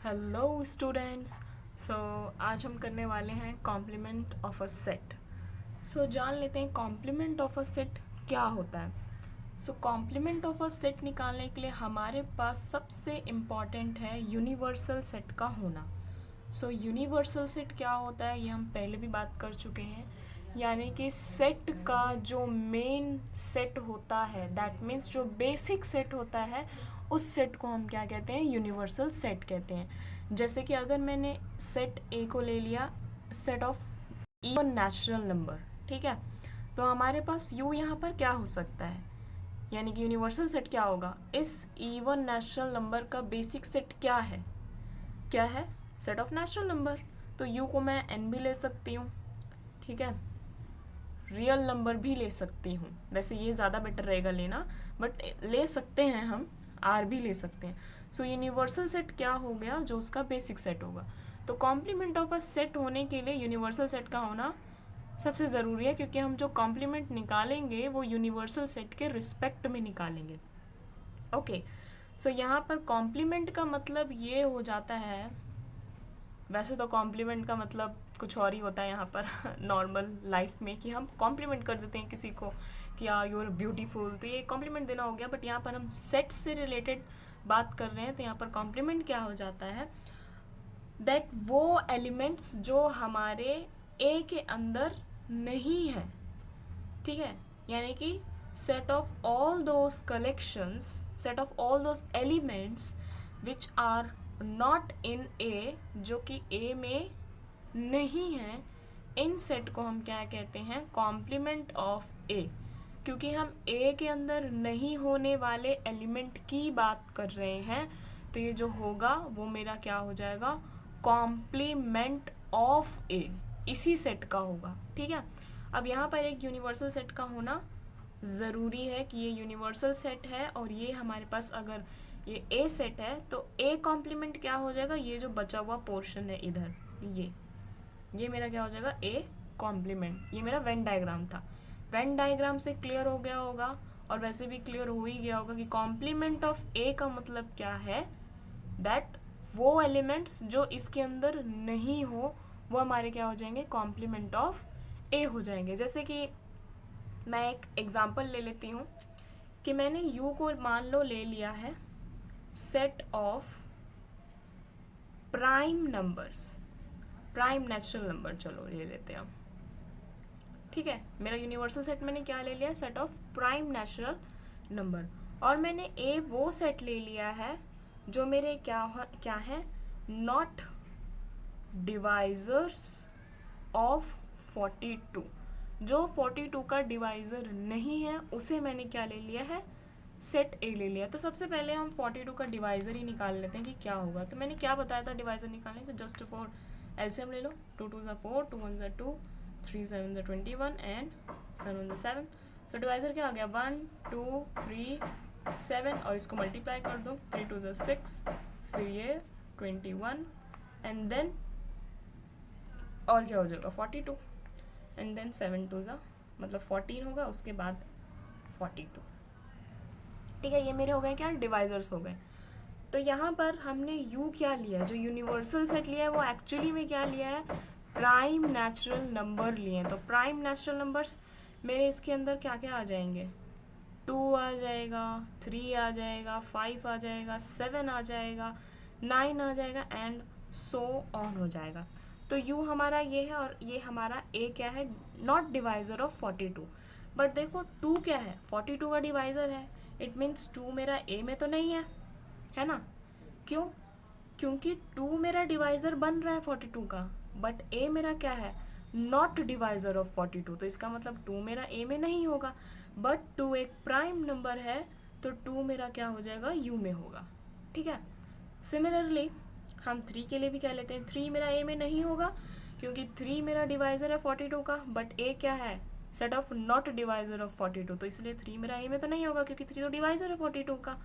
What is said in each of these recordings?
Hello students. सो आज हम करने वाले हैं कॉम्प्लीमेंट ऑफ अ सेट। सो जान लेते हैं कॉम्प्लीमेंट ऑफ अ सेट क्या होता है। सो कॉम्प्लीमेंट ऑफ अ सेट निकालने के लिए हमारे पास सबसे इम्पॉर्टेंट है यूनिवर्सल सेट का होना। सो यूनिवर्सल सेट क्या होता है ये हम पहले भी बात कर चुके हैं, यानी कि सेट का जो मेन सेट होता है, दैट मीन्स जो बेसिक सेट होता है, उस सेट को हम क्या कहते हैं, यूनिवर्सल सेट कहते हैं। जैसे कि अगर मैंने सेट ए को ले लिया, set of even natural number, ठीक है, तो हमारे पास यू यहाँ पर क्या हो सकता है, यानी कि यूनिवर्सल सेट क्या होगा, इस इवन नेचुरल नंबर का बेसिक सेट क्या है, सेट ऑफ नेचुरल नंबर। तो यू को मैं एन भी ले सकती हूँ, ठीक है, रियल नंबर भी ले सकती हूँ, वैसे ये ज़्यादा बेटर रहेगा लेना, बट ले सकते हैं हम, आर भी ले सकते हैं। सो यूनिवर्सल सेट क्या हो गया, जो उसका बेसिक सेट होगा। तो कॉम्प्लीमेंट ऑफ अ सेट होने के लिए यूनिवर्सल सेट का होना सबसे ज़रूरी है, क्योंकि हम जो कॉम्प्लीमेंट निकालेंगे वो यूनिवर्सल सेट के रिस्पेक्ट में निकालेंगे। ओके, सो यहाँ पर कॉम्प्लीमेंट का मतलब ये हो जाता है, वैसे तो कॉम्प्लीमेंट का मतलब कुछ और ही होता है यहाँ पर नॉर्मल लाइफ में, कि हम कॉम्प्लीमेंट कर देते हैं किसी को कि यार यू आर ब्यूटीफुल, तो ये कॉम्प्लीमेंट देना हो गया। बट यहाँ पर हम सेट से रिलेटेड बात कर रहे हैं, तो यहाँ पर कॉम्प्लीमेंट क्या हो जाता है, दैट वो एलिमेंट्स जो हमारे ए के अंदर नहीं है, ठीक है, यानी कि set of all those collections, set of all those elements which are not in A, जो कि ए में नहीं है, इन सेट को हम क्या कहते हैं, कॉम्प्लीमेंट ऑफ ए। क्योंकि हम ए के अंदर नहीं होने वाले एलिमेंट की बात कर रहे हैं, तो ये जो होगा वो मेरा क्या हो जाएगा, कॉम्प्लीमेंट ऑफ ए, इसी सेट का होगा, ठीक है। अब यहाँ पर एक यूनिवर्सल सेट का होना ज़रूरी है कि ये यूनिवर्सल सेट है, और ये हमारे पास अगर ये ए सेट है तो ए कॉम्प्लीमेंट क्या हो जाएगा, ये जो बचा हुआ पोर्शन है इधर, ये मेरा क्या हो जाएगा, ए कॉम्प्लीमेंट। ये मेरा वेन डायग्राम था, वेन डायग्राम से क्लियर हो गया होगा, और वैसे भी क्लियर हो ही गया होगा कि कॉम्प्लीमेंट ऑफ ए का मतलब क्या है, दैट वो एलिमेंट्स जो इसके अंदर नहीं हो वो हमारे क्या हो जाएंगे, कॉम्प्लीमेंट ऑफ ए हो जाएंगे। जैसे कि मैं एक एग्जांपल ले लेती हूँ कि मैंने u को मान लो ले लिया है set of prime numbers, prime natural number, चलो ये लेते हैं हम, ठीक है। मेरा यूनिवर्सल सेट मैंने क्या ले लिया, set of prime natural number, और मैंने ए वो सेट ले लिया है जो मेरे क्या है, नॉट डिवाइजर्स ऑफ 42, जो 42 का डिवाइज़र नहीं है उसे मैंने क्या ले लिया है, सेट ए ले लिया। तो सबसे पहले हम 42 का डिवाइज़र ही निकाल लेते हैं कि क्या होगा। तो मैंने क्या बताया था डिवाइज़र निकालने, तो जस्ट फॉर एलसीएम ले लो, 2 2 4, 2 1 2, 3 7 21 एंड 7 1 7। सो डिवाइज़र क्या आ गया, 1 2 3 7, और इसको मल्टीप्लाई कर दो, 3 2 6, फिर ये 21, एंड देन और क्या हो जाएगा 42, एंड देन 7 2 मतलब 14 होगा, उसके बाद 42, ठीक है। ये मेरे हो गए क्या, डिवाइजर्स हो गए। तो यहाँ पर हमने u क्या लिया है, जो यूनिवर्सल सेट लिया है वो एक्चुअली में क्या लिया है, प्राइम नेचुरल नंबर लिए हैं। तो प्राइम नेचुरल नंबर्स मेरे इसके अंदर क्या क्या आ जाएंगे, 2 आ जाएगा, 3 आ जाएगा, 5 आ जाएगा, 7 आ जाएगा, 9 आ जाएगा, एंड सो ऑन हो जाएगा। तो u हमारा ये है, और ये हमारा a क्या है, नॉट डिवाइज़र ऑफ 42। बट देखो 2 क्या है, 42 का डिवाइज़र है, इट मीन्स 2 मेरा a में तो नहीं है ना। क्यों, क्योंकि 2 मेरा डिवाइज़र बन रहा है 42 का, बट a मेरा क्या है, नॉट डिवाइज़र ऑफ 42, तो इसका मतलब 2 मेरा a में नहीं होगा। बट 2 एक प्राइम नंबर है, तो 2 मेरा क्या हो जाएगा, u में होगा, ठीक है। सिमिलरली हम 3 के लिए भी कह लेते हैं, 3 मेरा a में नहीं होगा, क्योंकि 3 मेरा डिवाइज़र है 42 का, बट a क्या है, set of not divisor of 42, तो इसलिए 3 मेरा a में तो नहीं होगा, क्योंकि 3 तो डिवाइज़र है 42 का,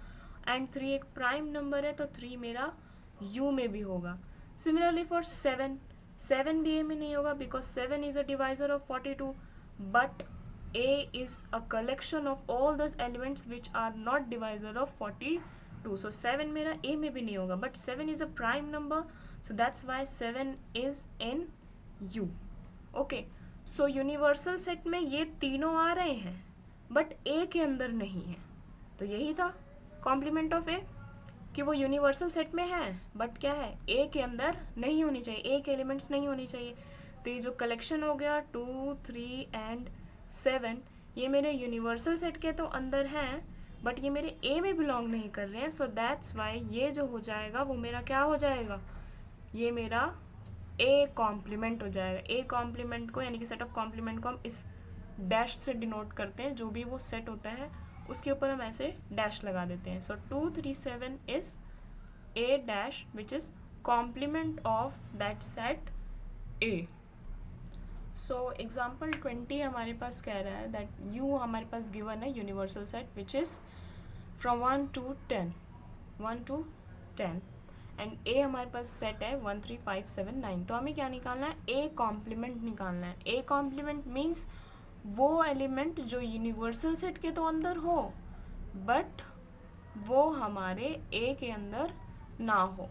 एंड 3 एक प्राइम नंबर है, तो 3 मेरा u में भी होगा। सिमिलरली फॉर 7, 7 भी a में नहीं होगा, because 7 is a divisor of 42, but a is a collection of all those elements which are not divisor of 42, 2, सो 7 मेरा ए में भी नहीं होगा, but 7 is a prime number, so that's why 7 is in you. Okay, so universal set में ये तीनों आ रहे हैं बट ए के अंदर नहीं है, तो यही था कॉम्प्लीमेंट ऑफ ए, कि वो यूनिवर्सल सेट में है बट क्या है, ए के अंदर नहीं होनी चाहिए, ए के एलिमेंट्स नहीं होनी चाहिए। तो ये जो कलेक्शन हो गया 2, 3 एंड 7, ये मेरे यूनिवर्सल सेट के तो अंदर हैं बट ये मेरे ए में बिलोंग नहीं कर रहे हैं, सो दैट्स वाई ये जो हो जाएगा वो मेरा क्या हो जाएगा, ये मेरा ए कॉम्प्लीमेंट हो जाएगा। ए कॉम्प्लीमेंट को यानी कि सेट ऑफ कॉम्प्लीमेंट को हम इस डैश से डिनोट करते हैं, जो भी वो सेट होता है उसके ऊपर हम ऐसे डैश लगा देते हैं। So 2, 3, 7 is A dash which is complement of that set A. So example 20 हमारे पास कह रहा है दैट यू हमारे पास गिवन है universal set which is from 1 to 10, 1 to 10 and A हमारे पास सेट है 1, 3, 5, 7, 9। तो हमें क्या निकालना है, ए कॉम्प्लीमेंट निकालना है। ए कॉम्प्लीमेंट मीन्स वो एलिमेंट जो यूनिवर्सल सेट के तो अंदर हो बट वो हमारे ए के अंदर ना हो।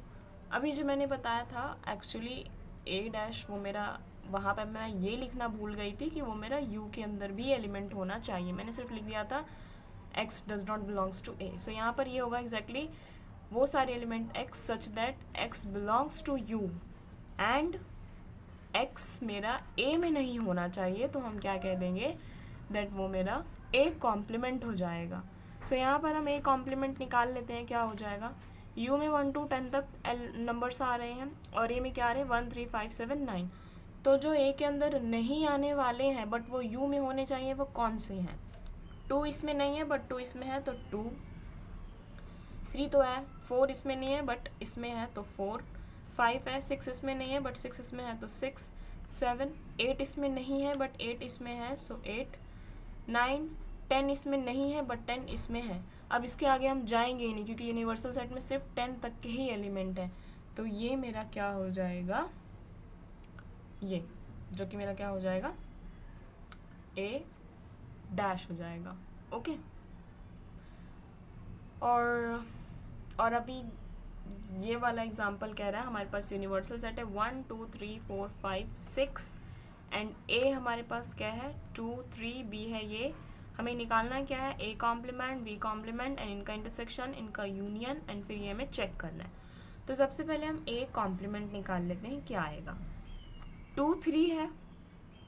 अभी जो मैंने बताया था एक्चुअली ए डैश वो मेरा, वहाँ पर मैं ये लिखना भूल गई थी कि वो मेरा यू के अंदर भी एलिमेंट होना चाहिए, मैंने सिर्फ लिख दिया था x does not belongs to A. So यहाँ पर ये होगा एग्जैक्टली वो सारे element x such that x belongs to U and x मेरा a में नहीं होना चाहिए, तो हम क्या कह देंगे दैट वो मेरा a कॉम्प्लीमेंट हो जाएगा। सो यहाँ पर हम a कॉम्प्लीमेंट निकाल लेते हैं, क्या हो जाएगा, u में 1 to 10 तक नंबर्स आ रहे हैं और a में क्या आ रहे हैं 1, 3, 5, 7, 9। तो जो a के अंदर नहीं आने वाले हैं बट वो u में होने चाहिए वो कौन से हैं, 2 इसमें नहीं है बट 2 इसमें है तो 2, 3 तो है, 4 इसमें नहीं है बट इसमें है तो 4, 5 है, 6 इसमें नहीं है बट 6 इसमें है तो 6, 7, 8 इसमें नहीं है बट 8 इसमें है सो 8, 9, 10 इसमें नहीं है बट 10 इसमें है। अब इसके आगे हम जाएंगे ही नहीं क्योंकि यूनिवर्सल सेट में सिर्फ 10 तक के ही एलिमेंट हैं, तो ये मेरा क्या हो जाएगा, ये जो कि मेरा क्या हो जाएगा ए डैश हो जाएगा। ओके, और अभी ये वाला एग्जांपल कह रहा है हमारे पास यूनिवर्सल सेट है 1, 2, 3, 4, 5, 6 एंड ए हमारे पास क्या है 2, 3, बी है, ये हमें निकालना क्या है, A complement, B complement and इनका इंटरसेक्शन, इनका यूनियन एंड फिर ये हमें चेक करना है। तो सबसे पहले हम ए कॉम्प्लीमेंट निकाल लेते हैं, क्या आएगा, 2, 3 है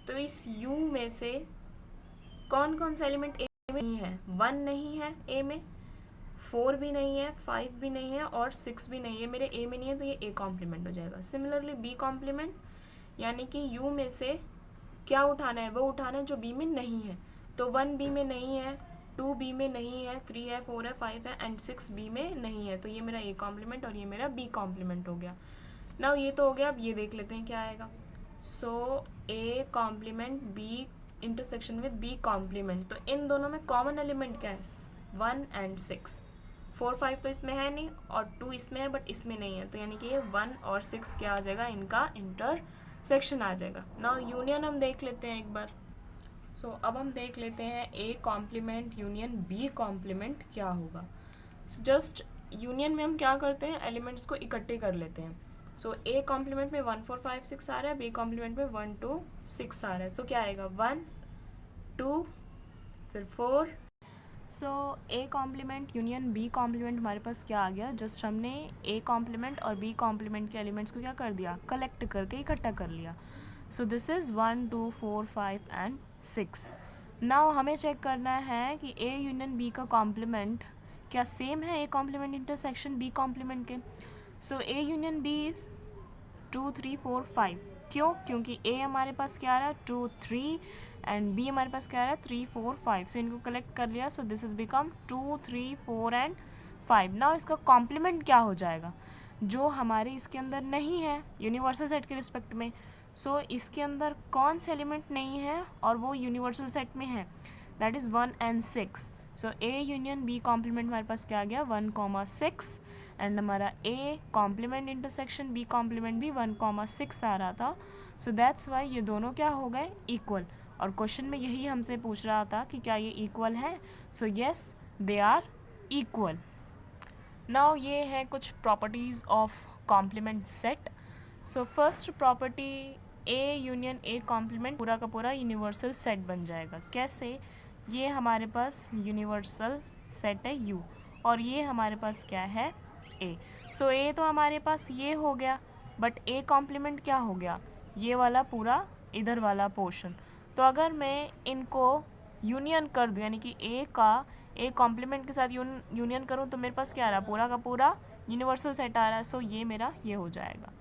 तो इस u में से कौन कौन सा एलिमेंट ए में नहीं है, 1 नहीं है ए में, 4 भी नहीं है, 5 भी नहीं है और 6 भी नहीं है, मेरे ए में नहीं है तो ये ए कॉम्प्लीमेंट हो जाएगा। सिमिलरली बी कॉम्प्लीमेंट यानी कि यू में से क्या उठाना है, वो उठाना है जो बी में नहीं है, तो 1 बी में नहीं है, 2 बी में नहीं है, 3 है, 4 है, 5 है एंड 6 बी में नहीं है, तो ये मेरा ए कॉम्प्लीमेंट और ये मेरा बी कॉम्प्लीमेंट हो गया। नाउ ये तो हो गया, अब ये देख लेते हैं क्या आएगा। So A complement B intersection with B complement, तो इन दोनों में कॉमन एलिमेंट क्या है, 1 एंड 6, 4, 5 तो इसमें है नहीं और 2 इसमें है बट इसमें नहीं है, तो यानी कि ये 1 और 6 क्या आ जाएगा, इनका इंटरसेक्शन आ जाएगा। नाउ यूनियन हम देख लेते हैं एक बार। सो अब हम देख लेते हैं A complement union B complement क्या होगा। सो जस्ट यूनियन में हम क्या करते हैं, एलिमेंट्स को इकट्ठे कर लेते हैं। सो ए कॉम्प्लीमेंट में 1, 4, 5, 6 आ रहा है, बी कॉम्प्लीमेंट में 1, 2, 6 आ रहा है, सो क्या आएगा 1, 2 फिर 4। So A complement union B complement हमारे पास क्या आ गया, जस्ट हमने ए कॉम्प्लीमेंट और बी कॉम्प्लीमेंट के एलिमेंट्स को क्या कर दिया, कलेक्ट करके इकट्ठा कर लिया। So this is 1, 2, 4, 5 and 6। Now हमें चेक करना है कि ए यूनियन बी का कॉम्प्लीमेंट क्या सेम है A complement intersection B complement के। So A union B is 2, 3, 4, 5, क्यों, क्योंकि ए हमारे पास क्या आ रहा है 2, 3 एंड बी हमारे पास क्या आ रहा है 3, 4, 5, सो इनको कलेक्ट कर लिया, so this is become 2, 3, 4 and 5। Now इसका कॉम्प्लीमेंट क्या हो जाएगा, जो हमारे इसके अंदर नहीं है यूनिवर्सल सेट के रिस्पेक्ट में, सो इसके अंदर कौन से एलिमेंट नहीं है और वो यूनिवर्सल सेट में है, that is 1 and 6। So A union B complement हमारे पास क्या आ गया 1, 6 एंड हमारा A complement intersection B complement भी 1, 6 आ रहा था, सो दैट्स वाई ये दोनों क्या हो गए इक्वल। और क्वेश्चन में यही हमसे पूछ रहा था कि क्या ये इक्वल है, so yes they are equal. Now ये है कुछ properties of complement set. So first property, A union A complement पूरा का पूरा यूनिवर्सल सेट बन जाएगा. कैसे? ये हमारे पास यूनिवर्सल सेट है यू और ये हमारे पास क्या है ए. सो ए तो हमारे पास ये हो गया, बट ए कॉम्प्लीमेंट क्या हो गया, ये वाला पूरा इधर वाला पोर्शन. तो अगर मैं इनको यूनियन कर दूँ, यानी कि ए का ए कॉम्प्लीमेंट के साथ यूनियन करूँ, तो मेरे पास क्या आ रहा है, पूरा का पूरा यूनिवर्सल सेट आ रहा है. सो ये मेरा ये हो जाएगा.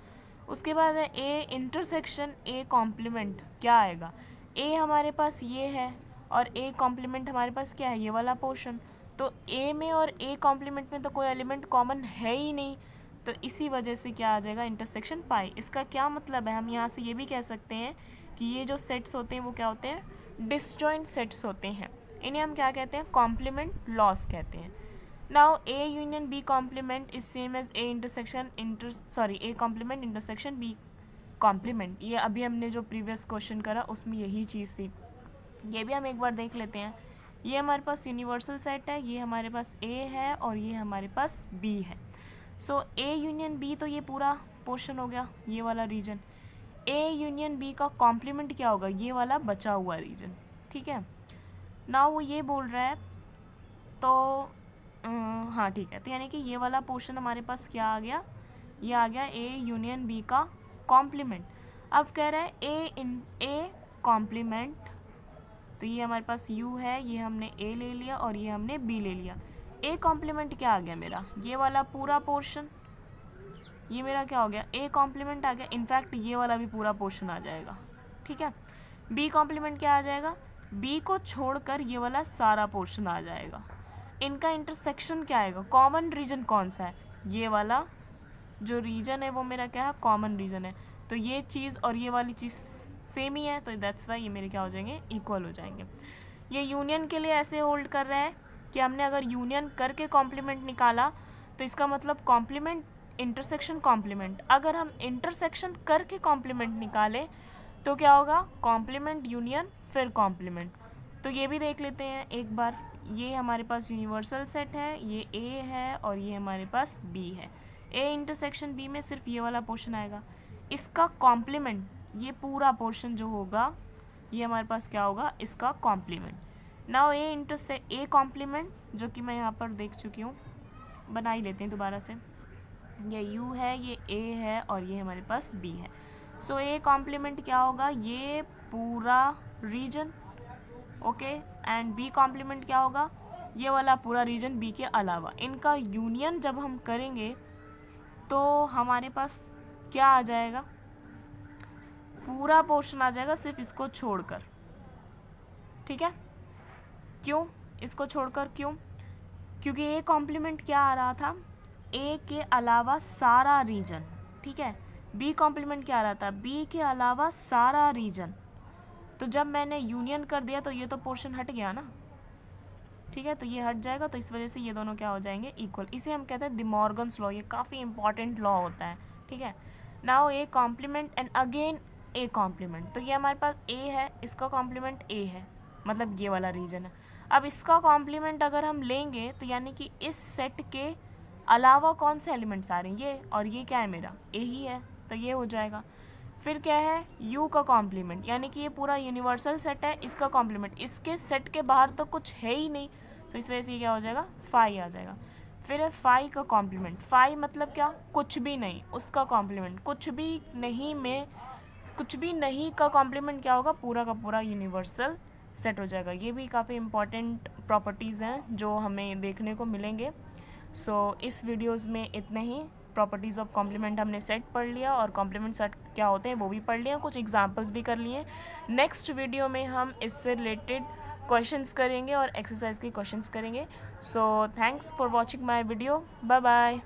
उसके बाद है ए इंटरसेक्शन ए कॉम्प्लीमेंट. क्या आएगा, ए हमारे पास ये है और ए कॉम्प्लीमेंट हमारे पास क्या है, ये वाला पोर्शन. तो ए में और ए कॉम्प्लीमेंट में तो कोई एलिमेंट कॉमन है ही नहीं, तो इसी वजह से क्या आ जाएगा, इंटरसेक्शन पाई. इसका क्या मतलब है, हम यहाँ से ये भी कह सकते हैं कि ये जो सेट्स होते हैं वो क्या होते हैं, डिसजॉइंट सेट्स होते हैं. इन्हें हम क्या कहते हैं, कॉम्प्लीमेंट लॉस कहते हैं. Now A union B complement is same as A intersection A complement intersection B complement. ये अभी हमने जो प्रीवियस क्वेश्चन करा उसमें यही चीज़ थी. ये भी हम एक बार देख लेते हैं. ये हमारे पास यूनिवर्सल सेट है, ये हमारे पास ए है और ये हमारे पास बी है. सो ए यूनियन बी, तो ये पूरा पोर्शन हो गया, ये वाला रीजन. ए यूनियन बी का कॉम्प्लीमेंट क्या होगा, ये वाला बचा हुआ रीजन. ठीक है. नाउ वो ये बोल रहा है, तो हाँ ठीक है, तो यानी कि ये वाला पोर्शन हमारे पास क्या आ गया, ये आ गया ए यूनियन बी का कॉम्प्लीमेंट. अब कह रहा है ए कॉम्प्लीमेंट, तो ये हमारे पास u है, ये हमने a ले लिया और ये हमने b ले लिया. a कॉम्प्लीमेंट क्या आ गया मेरा, ये वाला पूरा पोर्शन, ये मेरा क्या हो गया, a कॉम्प्लीमेंट आ गया. इनफैक्ट ये वाला भी पूरा पोर्शन आ जाएगा. ठीक है. b कॉम्प्लीमेंट क्या आ जाएगा, b को छोड़कर ये वाला सारा पोर्शन आ जाएगा. इनका इंटरसेक्शन क्या आएगा, कॉमन रीजन कौन सा है, ये वाला जो रीजन है वो मेरा क्या है, कॉमन रीजन है. तो ये चीज़ और ये वाली चीज़ सेम ही है, तो दैट्स वाई ये मेरे क्या हो जाएंगे, इक्वल हो जाएंगे. ये यूनियन के लिए ऐसे होल्ड कर रहा है कि हमने अगर यूनियन करके कॉम्प्लीमेंट निकाला तो इसका मतलब कॉम्प्लीमेंट इंटरसेक्शन कॉम्प्लीमेंट. अगर हम इंटरसेक्शन करके कॉम्प्लीमेंट निकालें तो क्या होगा, कॉम्प्लीमेंट यूनियन फिर कॉम्प्लीमेंट. तो ये भी देख लेते हैं एक बार. ये हमारे पास यूनिवर्सल सेट है, ये ए है और ये हमारे पास बी है. ए इंटरसेक्शन बी में सिर्फ ये वाला पोर्शन आएगा. इसका कॉम्प्लीमेंट, ये पूरा पोर्शन जो होगा ये हमारे पास क्या होगा, इसका कॉम्प्लीमेंट. नाउ ए कॉम्प्लीमेंट, जो कि मैं यहाँ पर देख चुकी हूँ, बना ही लेते हैं दोबारा से. ये u है, ये a है और ये हमारे पास b है. सो ए कॉम्प्लीमेंट क्या होगा, ये पूरा region. Okay. And B complement क्या होगा, ये वाला पूरा रीजन b के अलावा. इनका यूनियन जब हम करेंगे तो हमारे पास क्या आ जाएगा, पूरा पोर्शन आ जाएगा सिर्फ इसको छोड़कर. ठीक है. क्यों इसको छोड़कर, क्यों, क्योंकि ए कॉम्प्लीमेंट क्या आ रहा था, ए के अलावा सारा रीजन. ठीक है. बी कॉम्प्लीमेंट क्या आ रहा था, बी के अलावा सारा रीजन. तो जब मैंने यूनियन कर दिया तो ये तो पोर्शन हट गया ना. ठीक है. तो ये हट जाएगा, तो इस वजह से ये दोनों क्या हो जाएंगे, इक्वल. इसे हम कहते हैं द मॉर्गन्स लॉ. ये काफ़ी इंपॉर्टेंट लॉ होता है. ठीक है. Now A complement and again A complement. तो ये हमारे पास ए है, इसका कॉम्प्लीमेंट ए है, मतलब ये वाला रीजन है. अब इसका कॉम्प्लीमेंट अगर हम लेंगे तो यानी कि इस सेट के अलावा कौन से एलिमेंट्स आ रहे हैं, ये और ये क्या है मेरा, ए ही है, तो ये हो जाएगा. फिर क्या है, यू का कॉम्प्लीमेंट, यानी कि ये पूरा यूनिवर्सल सेट है, इसका कॉम्प्लीमेंट, इसके सेट के बाहर तो कुछ है ही नहीं, तो इस वजह से ये क्या हो जाएगा, फाई आ जाएगा. फिर है फाई का कॉम्प्लीमेंट. फाई मतलब क्या, कुछ भी नहीं, उसका कॉम्प्लीमेंट. कुछ भी नहीं में कुछ भी नहीं का कॉम्प्लीमेंट क्या होगा, पूरा का पूरा यूनिवर्सल सेट हो जाएगा. ये भी काफ़ी इंपॉर्टेंट प्रॉपर्टीज़ हैं जो हमें देखने को मिलेंगे. सो इस वीडियोज़ में इतने ही. प्रॉपर्टीज़ ऑफ कॉम्प्लीमेंट हमने सेट पढ़ लिया और कॉम्प्लीमेंट सेट क्या होते हैं वो भी पढ़ लिया, कुछ एग्जांपल्स भी कर लिए. नेक्स्ट वीडियो में हम इससे रिलेटेड क्वेश्चंस करेंगे और एक्सरसाइज के क्वेश्चंस करेंगे. So thanks for watching my video. Bye bye.